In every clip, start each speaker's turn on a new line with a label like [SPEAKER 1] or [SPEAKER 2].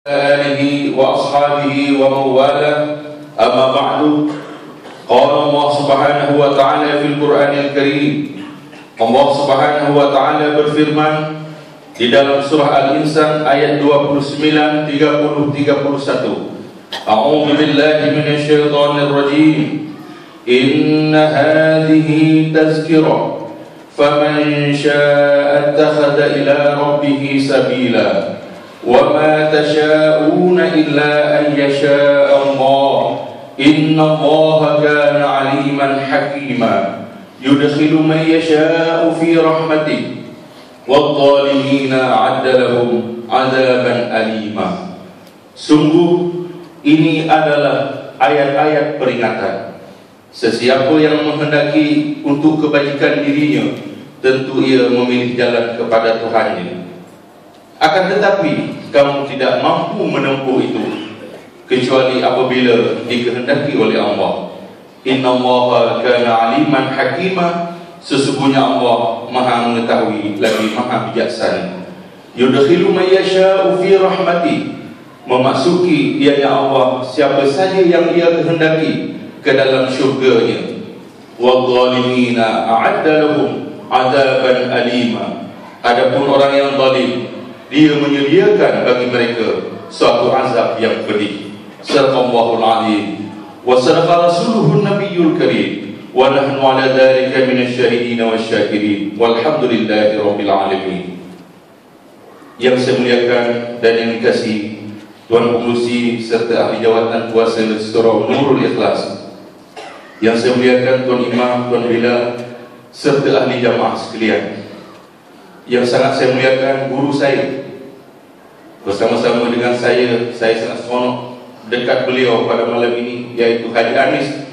[SPEAKER 1] آله وأصحابه ومن والاه أما بعد قال الله سبحانه وتعالى في القرآن الكريم. Allah Subhanahu wa taala berfirman di dalam surah Al-Insan ayat 29, 30, 31. A'udzu billahi minasyaitonir rajim. Inna hadhihi tazkirah faman syaa'a ittakhadha ila rabbih sabila. وَمَا تَشَاءُونَ إِلَّا أَن يَشَاءَ اللَّهُ إِنَّ اللَّهَ كَانَ عَلِيمًا حَكِيمًا يُدْخِلُ مَن يَشَاءُ فِي رَحْمَتِهِ وَالظَّالِمِينَ أَعَدَّ لَهُمْ عَذَابًا أَلِيمًا. Sungguh ini adalah ayat-ayat peringatan. Sesiapa yang menghendaki untuk kebajikan dirinya, tentu ia memilih jalan kepada Tuhannya. Akan tetapi kamu tidak mampu menempuh itu kecuali apabila dikehendaki oleh Allah. Innallaha kana aliman hakima. Sesungguhnya Allah Maha mengetahui lagi Maha bijaksana. Yudkhilu may yasha'u fi rahmati. Memasuki Dia Allah siapa saja yang Dia kehendaki ke dalam syurga-Nya. Wadh-dhalimina a'adda lahum 'adzaban alima. Adapun orang yang zalim, Dia menyediakan bagi mereka suatu azab yang pedih. Sadaqallahul azim wa sadaqa rasuluhun nabiyyul karim wa nahnu ala dzalika minasyahidin wasyakirin walhamdulillahi rabbil alamin. Yang saya muliakan dan yang dikasihi Tuan Pengurusi serta ahli jawatan kuasa surau Nurul Ikhlas, yang saya muliakan Tuan Imam, Tuan Bilal serta ahli jamaah sekalian, yang sangat saya muliakan guru saya. Bersama-sama dengan saya sangat seronok dekat beliau pada malam ini, yaitu Haji Anis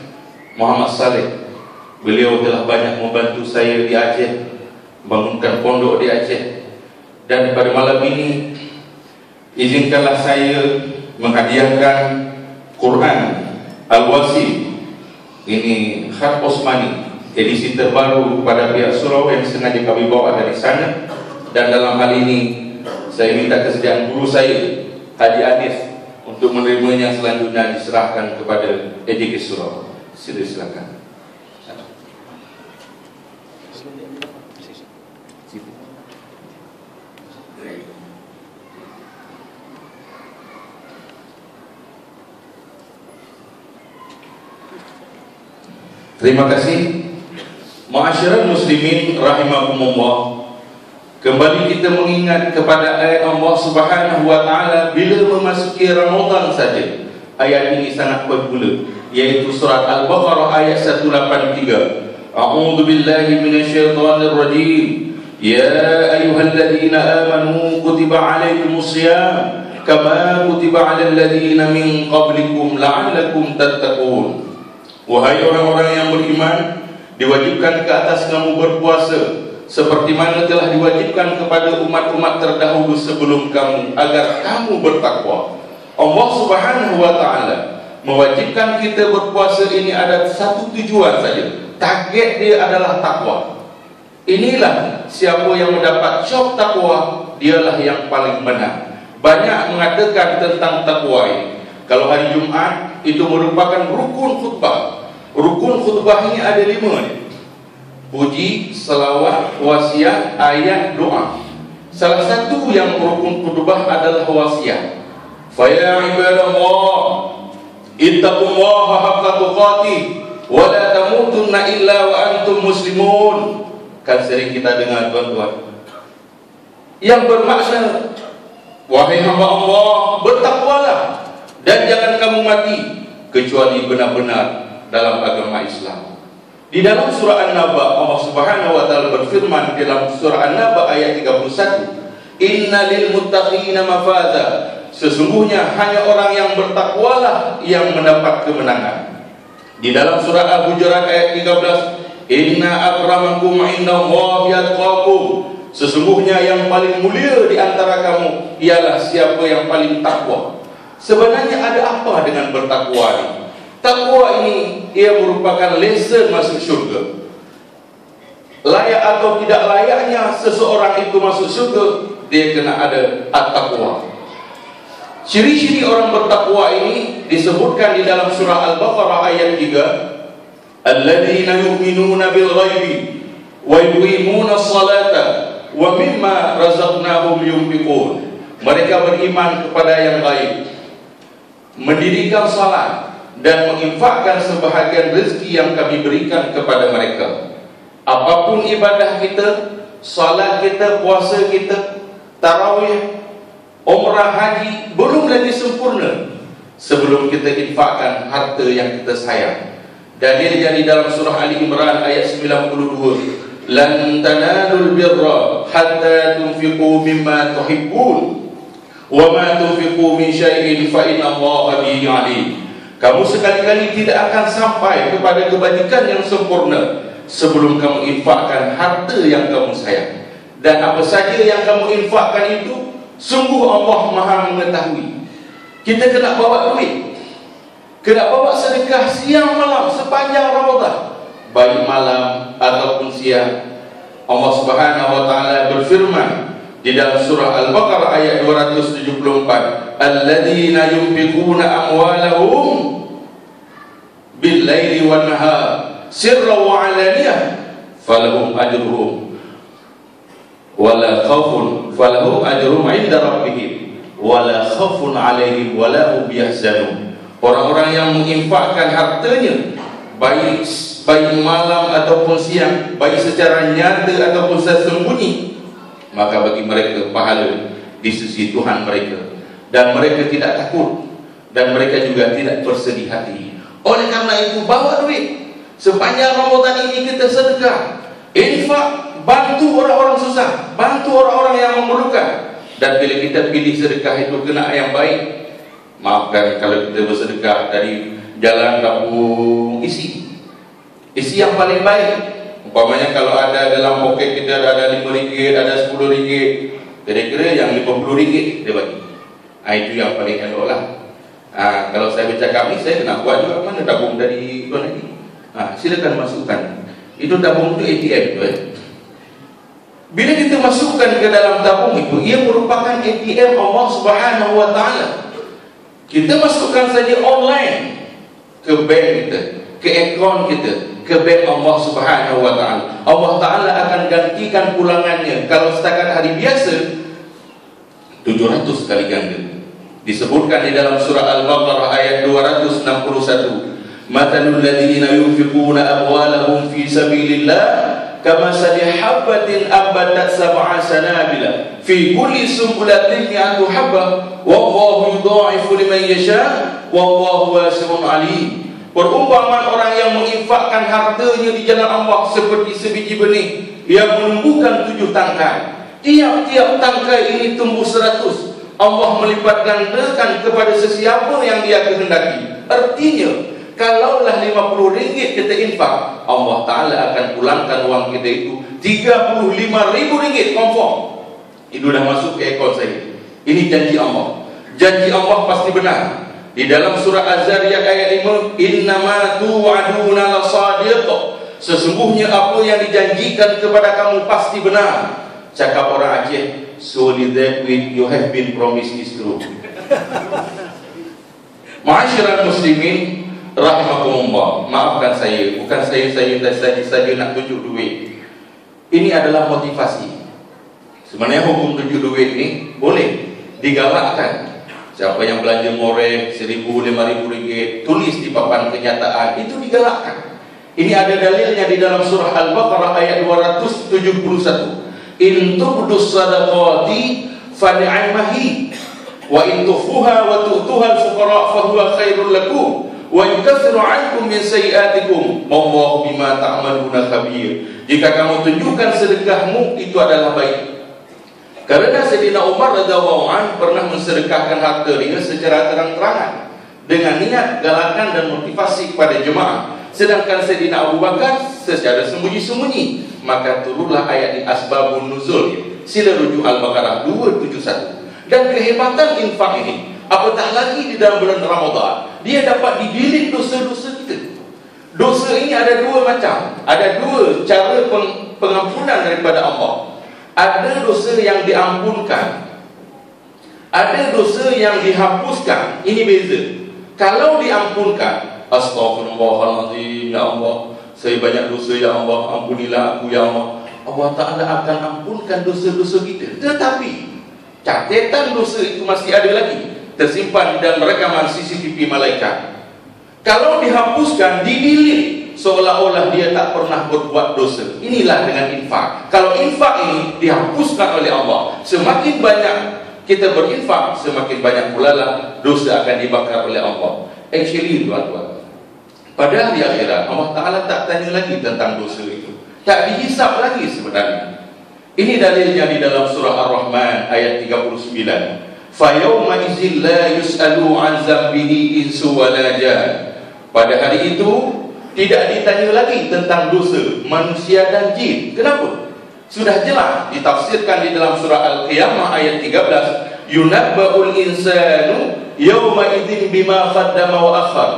[SPEAKER 1] Muhammad Saleh. Beliau telah banyak membantu saya di Aceh, bangunkan pondok di Aceh. Dan pada malam ini izinkanlah saya menghadiahkan Quran Al-Wasi, ini khat Osmani, edisi terbaru kepada pihak surau yang sengaja kami bawa dari sana. Dan dalam hal ini saya minta kesediaan guru saya Haji Anis untuk menerimanya, selanjutnya diserahkan kepada EJK Surau. Silakan. Terima kasih. Ma'asyiral muslimin rahimakumullah. Kembali kita mengingat kepada ayat Allah Subhanahu wa taala bila memasuki Ramadan saja. Ayat ini sangat popular, yaitu surat Al-Baqarah ayat 183. A'udzu billahi minasyaitonir rajim. Ya ayyuhalladzina amanu kutiba 'alaikumus shiyam kama kutiba 'alal ladzina min qablikum la'allakum tattaqun. Wahai orang-orang yang beriman, diwajibkan ke atas kamu berpuasa seperti mana telah diwajibkan kepada umat-umat terdahulu sebelum kamu, agar kamu bertakwa. Allah Subhanahu wa taala mewajibkan kita berpuasa ini ada satu tujuan saja. Target dia adalah takwa. Inilah siapa yang mendapat syok takwa, dialah yang paling benar. Banyak mengatakan tentang takwa ini. Kalau hari Jumaat itu merupakan rukun khutbah. Rukun khutbah ini ada 5 puji, salawat, wasiat, ayat, doa. Salah satu yang rukun khutbah adalah wasiat. Fa ya ibadallah ittaqullaha haqqa tuqatih wa la tamutunna illa wa antum muslimun. Kan sering kita dengar tuan-tuan, yang bermaksud wahai hamba Allah, bertakwalah dan jangan kamu mati kecuali benar-benar dalam agama Islam. Di dalam surah An-Naba, Allah Subhanahu wa taala berfirman di dalam surah An-Naba ayat 31, innalil muttaqina mafaza. Sesungguhnya hanya orang yang bertakwalah yang mendapat kemenangan. Di dalam surah Al-Hujurat ayat 13, inna akramakum indallahi atqakum. Sesungguhnya yang paling mulia di antara kamu ialah siapa yang paling takwa. Sebenarnya ada apa dengan bertakwa ini? Takwa ini ia merupakan lesson masuk syurga. Layak atau tidak layaknya seseorang itu masuk syurga, dia kena ada at-taqwa. Ciri-ciri orang bertakwa ini disebutkan di dalam surah Al-Baqarah ayat 3. Alladzina yu'minuna bil ghaibi wa yuqimuna sholata wa mimma razaqnahum yunfiqun. Mereka beriman kepada yang gaib, mendirikan salat dan menginfakkan sebahagian rezeki yang kami berikan kepada mereka. Apapun ibadah kita, salat kita, puasa kita, tarawih, umrah, haji, belum lagi sempurna sebelum kita infakkan harta yang kita sayang. Dalilnya di dalam surah Ali Imran ayat 92. Lan tanalul birra hatta tunfiqu mimma tuhibbun wa ma tunfiqu min syai'in fa inna Allaha bihi alim. Kamu sekali-kali tidak akan sampai kepada kebajikan yang sempurna sebelum kamu infakkan harta yang kamu sayang. Dan apa saja yang kamu infakkan itu, sungguh Allah Maha mengetahui. Kita kena bawa duit, kena bawa sedekah siang malam sepanjang Ramadan, baik malam ataupun siang. Allah Subhanahu wa taala berfirman di dalam surah Al-Baqarah ayat 274, alladzina yunfiquna amwalahum bil-laili wan-nahar sirran wa 'alaniyah falahum ajruhum wala khaufun falahum ajruhum 'inda rabbihim wala khaufun 'alaihim wala hum yahzanun. Orang-orang yang menginfakkan hartanya baik malam ataupun siang, baik secara nyata ataupun secara sembunyi, maka bagi mereka pahala di sisi Tuhan mereka, dan mereka tidak takut, dan mereka juga tidak bersedih hati. Oleh karena itu, bawa duit sepanjang Ramadan ini, kita sedekah, infak, bantu orang-orang susah, bantu orang-orang yang memerlukan. Dan bila kita pilih sedekah itu kena yang baik, maafkan kalau kita bersedekah dari jalan kampung, isi yang paling baik. Umpamanya kalau ada dalam poket kita ada RM5, ada RM10, kira-kira yang RM50 dia bagi. Itu yang paling elok lah. Kalau saya bercakap ni, saya kena buat juga. Mana tabung dari tuan ini? Silakan masukkan. Itu tabung itu ATM tu. Bila kita masukkan ke dalam tabung itu, ia merupakan ATM Allah Subhanahu wa taala. Kita masukkan saja online ke bank kita, ke akaun kita, ke bank Allah Subhanahu wa taala. Allah taala akan gantikan pulangannya. Kalau setakat hari biasa 700 kali ganda. Disebutkan di dalam surah Al-Baqarah ayat 261. Mathalul ladzina yunfiquna amwalahum fi sabilillah kamathali habatin ambatat sab'a sanabila fi kulli sunbulatin mi'atu habbah wallahu yudha'ifu liman yasha wallahu wasi'un 'alim. Perumpamaan orang yang menginfakkan hartanya di jalan Allah seperti sebiji benih yang menumbuhkan 7 tangkai. Tiap-tiap tangkai ini tumbuh 100. Allah melipat gandakan kepada sesiapa yang dia kehendaki. Artinya, kalaulah RM50 kita infak, Allah Ta'ala akan pulangkan uang kita itu RM35.000 confirm. Itu dah masuk ke akaun saya. Ini janji Allah. Janji Allah pasti benar. Di dalam surah Az-Zariyat ayat 5, innama tu'aduna lasadiq. Sesungguhnya apa yang dijanjikan kepada kamu pasti benar. Cakap orang Aceh, solely that which you have been promised is true. Ma'asyiral muslimin rahimakumullah, maafkan saya, bukan saya saja nak tunjuk duit. Ini adalah motivasi. Sebenarnya hukum tunjuk duit ini boleh digalakkan. Siapa yang belanja moreh RM1.000, RM5.000, tulis di papan kenyataan, itu digalakkan. Ini ada dalilnya di dalam surah Al-Baqarah ayat 271. In tubdus sadaqati fa ni'mahi wa in tukhfuha wa tu'tuha al-fuqara fa huwa khairul lakum wa yukaffiru 'ankum min sayi'atikum wallahu bima ta'maluna khabir. Jika kamu tunjukkan sedekahmu, itu adalah baik. Karena Sayyidina Umar radhiyallahu anhu pernah mensedekahkan harta dia secara terang-terangan dengan niat galakan dan motivasi kepada jemaah. Sedangkan Sayyidina Abu Bakar secara sembunyi-sembunyi. Maka turunlah ayat di asbabun nuzul. Sila rujuk Al-Baqarah 271. Dan kehebatan infak ini, apatah lagi di dalam bulan Ramadan, dia dapat dibilik dosa-dosa kita. Dosa ini ada dua macam. Ada dua cara pengampunan daripada Allah. Ada dosa yang diampunkan Ada dosa yang dihapuskan, ini beza. Kalau diampunkan, astaghfirullahaladzim, ya Allah, saya banyak dosa, ya Allah, ampunilah aku, ya Allah. Allah Ta'ala akan ampunkan dosa-dosa kita. Tetapi catatan dosa itu masih ada lagi, tersimpan di dalam rekaman CCTV malaikat. Kalau dihapuskan, didelete, seolah-olah dia tak pernah berbuat dosa. Inilah dengan infak. Kalau infak ini dihapuskan oleh Allah, semakin banyak kita berinfak, semakin banyak pula lah dosa akan dibakar oleh Allah. Actually, tuan-tuan, pada hari akhirat Allah Ta'ala tak tanya lagi tentang dosa itu, tak dihisap lagi sebenarnya. Ini dalilnya di dalam surah Ar-Rahman ayat 39. Fayawma izin la yus'alu an zambihi insu walajan. Pada hari itu tidak ditanya lagi tentang dosa manusia dan jin. Kenapa? Sudah jelas ditafsirkan di dalam surah Al-Qiyamah ayat 13. Yunabba'ul insanu yawma idzin bima qaddama wa akhar.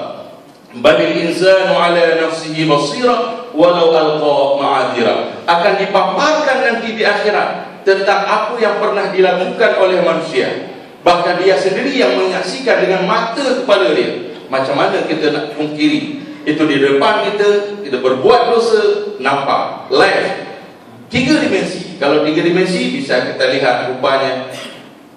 [SPEAKER 1] Balil insanu ala nafsihi basira walau alqa ma'adira. Akan dipaparkan nanti di akhirat tentang apa yang pernah dilakukan oleh manusia. Bahkan dia sendiri yang menyaksikan dengan mata kepala dia. Macam mana kita nak pungkiri? Itu di depan kita berbuat dosa, nampak live. 3 dimensi. Kalau 3 dimensi bisa kita lihat rupanya,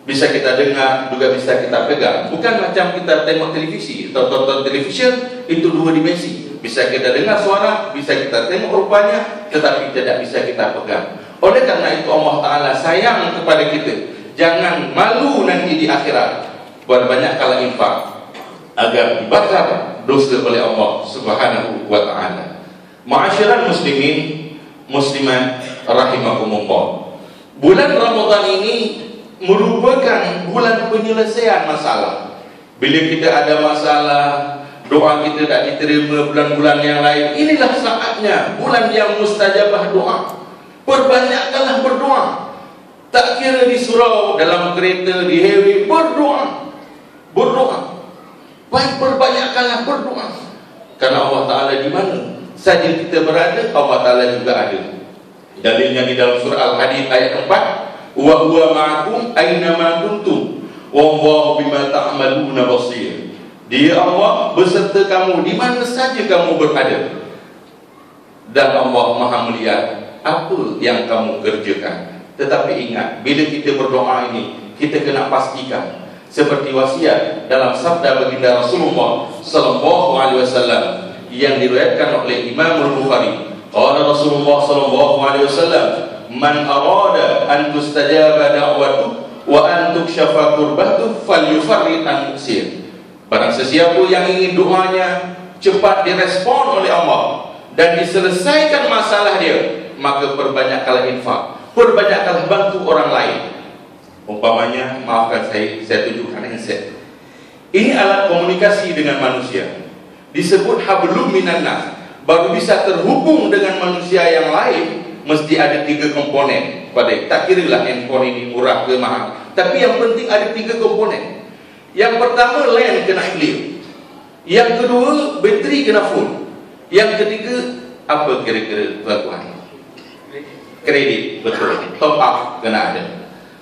[SPEAKER 1] bisa kita dengar, juga bisa kita pegang. Bukan macam kita tengok televisi atau tonton televisyen, itu 2 dimensi. Bisa kita dengar suara, bisa kita tengok rupanya, tetapi tidak bisa kita pegang. Oleh karena itu Allah Ta'ala sayang kepada kita. Jangan malu nanti di akhirat. Berbanyak-kala infak agar dibakar dosa oleh Allah Subhanahu wa Ta'ala. Ma'asyiral muslimin muslimat rahimakumullah. Bulan Ramadan ini merupakan bulan penyelesaian masalah. Bila kita ada masalah, doa kita tak diterima bulan-bulan yang lain, inilah saatnya bulan yang mustajabah doa. Perbanyakkanlah berdoa. Tak kira di surau, dalam kereta, di highway, berdoa. Berdoa. Baik, perbanyakkanlah berdoa. Karena Allah Ta'ala di mana saja kita berada, Allah Ta'ala juga ada. Dalilnya di dalam surah Al-Hadid ayat 4. Wa huwa ma'akum aina ma kuntum wallahu bima ta'maluna basir. Dia Allah beserta kamu di mana saja kamu berada, dan Allah Maha melihat apa yang kamu kerjakan. Tetapi ingat, bila kita berdoa ini, kita kena pastikan seperti wasiat dalam sabda baginda Rasulullah sallallahu alaihi wasallam yang diriwayatkan oleh Imam Al-Bukhari. Qala Rasulullah sallallahu alaihi wasallam, man arada an tustajaba da'watu wa an tukshafa kurbatu falyufarrid an muksir. Barang sesiapa yang ingin doanya cepat direspon oleh Allah dan diselesaikan masalah dia, maka perbanyakkanlah infak, perbanyakkanlah bantu orang lain. Umpamanya, maafkan saya tunjukkan handset. Ini alat komunikasi dengan manusia, disebut hablum minan nas. Baru bisa terhubung dengan manusia yang lain, mesti ada 3 komponen. Tak kiralah handphone ini murah ke mahal, tapi yang penting ada 3 komponen. Yang pertama, LAN kena clear. Yang kedua, bateri kena full. Yang ketiga, apa kira-kira tuan-tuan? Kredit, betul. Top up kena ada.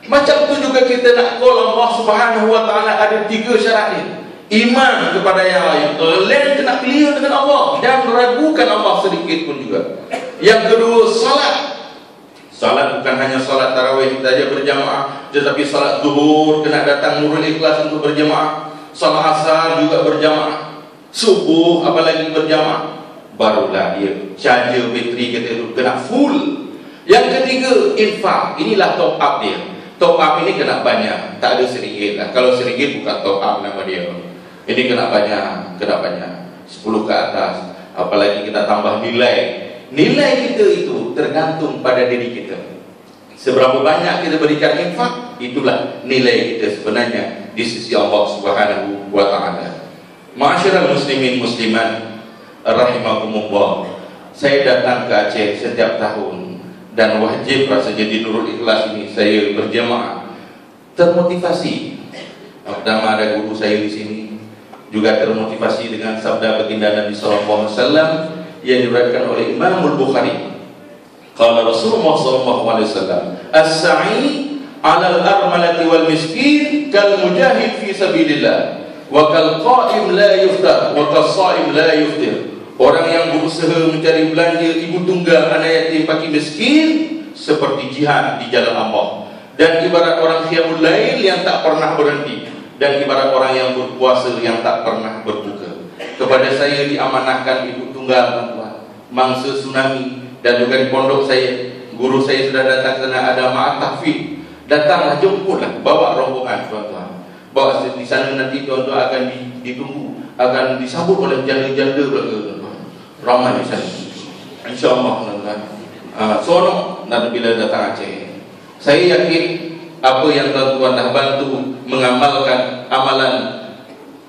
[SPEAKER 1] Macam tu juga kita nak call Allah Subhanahu wa Ta'ala, ada 3 syarat ni. Iman kepada yang lain, LAN kena clear dengan Allah, jangan ragukan Allah sedikit pun juga. Yang kedua, salat. Salat bukan hanya salat tarawih saja berjamaah, tetapi salat zuhur kena datang Nurul Ikhlas untuk berjamaah. Salat asar juga berjamaah. Subuh apalagi berjamaah. Barulah dia charger bateri kita itu kena full. Yang ketiga, infak. Inilah top up dia. Top up ini kena banyak, tak ada RM1 lah. Kalau RM1 bukan top up nama dia. Ini kena banyak, 10 ke atas. Apalagi kita tambah nilai. Nilai kita itu tergantung pada diri kita. Seberapa banyak kita berikan infak, itulah nilai kita sebenarnya di sisi Allah Subhanahu wa Ta'ala. Ma'asyiral muslimin muslimat rahimakumullah. Saya datang ke Aceh setiap tahun dan wajib rasanya di Nurul Ikhlas ini saya berjamaah. Termotivasi. Pertama ada guru saya di sini, juga termotivasi dengan sabda baginda Nabi sallallahu alaihi wasallam yang diriwayatkan oleh Imam Al-Bukhari. Qala Rasulullah sallallahu alaihi wasallam, as-sa'i 'alal armalati wal miskin kal mujahid fi sabilillah wa kal qa'im la yuftar wa kal sha'im la yuftir. Orang yang berusaha mencari belanja ibu tunggal, anak yatim, fakir miskin seperti jihad di jalan Allah, dan ibarat orang qiyamul lail yang tak pernah berhenti, dan ibarat orang yang berpuasa yang tak pernah berbuka. Kepada saya diamanahkan ibu tunggal, mangsa tsunami, dan juga di pondok saya guru saya sudah datang ke sana, ada ma'at tahfidz. Datanglah, jemputlah, bawa rombongan tuan-tuan. Bawa di sana nanti tuan-tuan akan ditunggu, akan disambut oleh janda-janda tuan-tuan. Ramai di sana, insya-Allah tuan-tuan. Sonok nanti bila datang Aceh. Saya yakin apa yang tuan-tuan dah bantu mengamalkan amalan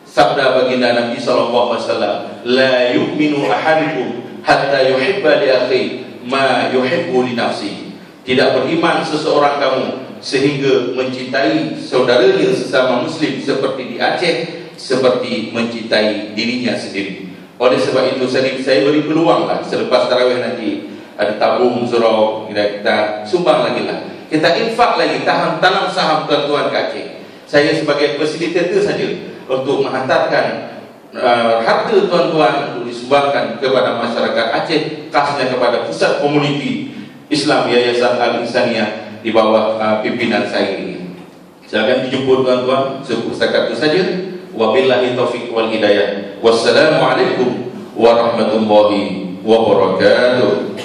[SPEAKER 1] sabda baginda Nabi sallallahu alaihi wasallam, la yu'minu ahadukum hatta yuhibba li akhi ma yuhibbu li nafsihi. Tidak beriman seseorang kamu sehingga mencintai saudaranya sesama muslim seperti di Aceh, seperti mencintai dirinya sendiri. Oleh sebab itu saya beri peluang lah, selepas tarawih nanti ada tabung surau, kita sumbang lagi lah, kita infak lagi, tanam saham tuan-tuan ke Aceh. Saya sebagai fasilitator saja untuk menghantarkan harta tuan-tuan untuk disumbangkan kepada masyarakat Aceh, khasnya kepada pusat komuniti Islam Yayasan Al-Insaniyah di bawah pimpinan saya ini. Silakan dijemput tuan-tuan, setakat itu saja. Wabillahi taufiq wal hidayah. Wassalamualaikum warahmatullahi wabarakatuh.